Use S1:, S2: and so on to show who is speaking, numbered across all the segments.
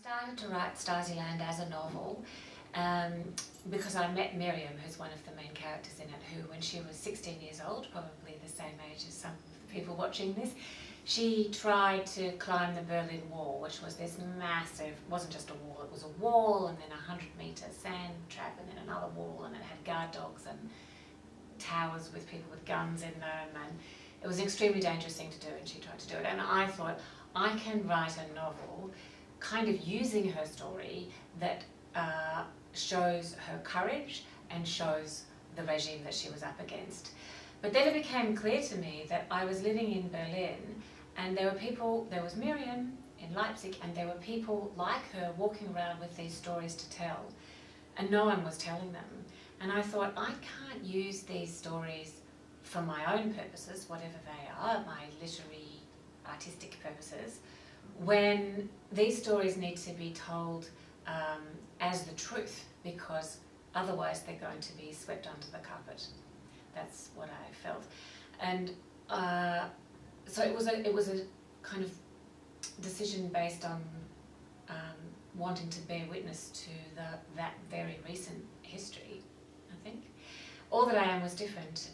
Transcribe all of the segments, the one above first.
S1: started to write Stasiland as a novel because I met Miriam, who's one of the main characters in it, who when she was 16 years old, probably the same age as some people watching this, she tried to climb the Berlin Wall, which was this massive, wasn't just a wall, it was a wall and then a 100-metre sand trap and then another wall, and it had guard dogs and towers with people with guns in them, and it was an extremely dangerous thing to do, and she tried to do it. And I thought, I can write a novel kind of using her story that shows her courage and shows the regime that she was up against. But then it became clear to me that I was living in Berlin and there were people, there was Miriam in Leipzig, and there were people like her walking around with these stories to tell, and no one was telling them. And I thought, I can't use these stories for my own purposes, whatever they are, my literary, artistic purposes, when these stories need to be told as the truth, because otherwise they're going to be swept under the carpet. That's what I felt. And so it was a kind of decision based on wanting to bear witness to that very recent history, I think. All That I Am was different.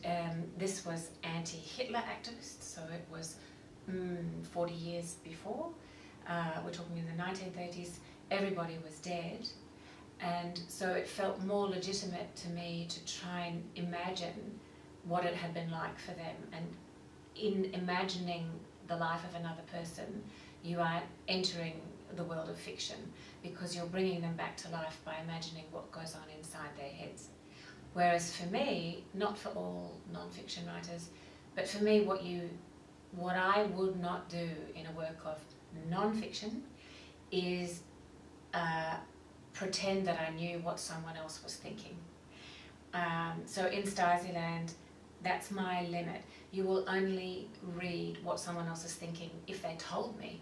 S1: This was anti-Hitler activists, so it was 40 years before. We're talking in the 1930s. Everybody was dead, and so it felt more legitimate to me to try and imagine what it had been like for them. And in imagining the life of another person, you are entering the world of fiction, because you're bringing them back to life by imagining what goes on inside their heads. Whereas for me, not for all non-fiction writers, but for me what I would not do in a work of non-fiction is pretend that I knew what someone else was thinking. So in Stasiland, that's my limit. You will only read what someone else is thinking if they told me.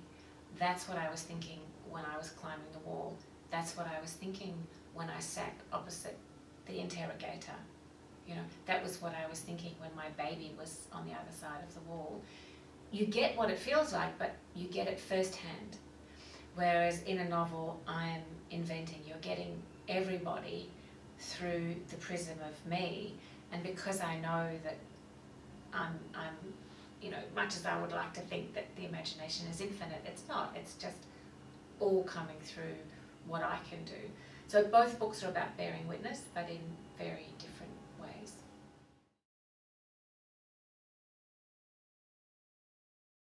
S1: That's what I was thinking when I was climbing the wall. That's what I was thinking when I sat opposite the interrogator. You know, that was what I was thinking when my baby was on the other side of the wall. You get what it feels like, but you get it firsthand. Whereas in a novel, I'm inventing. You're getting everybody through the prism of me, and because I know that I'm you know, much as I would like to think that the imagination is infinite, it's not. It's just all coming through what I can do. So both books are about bearing witness, but in very different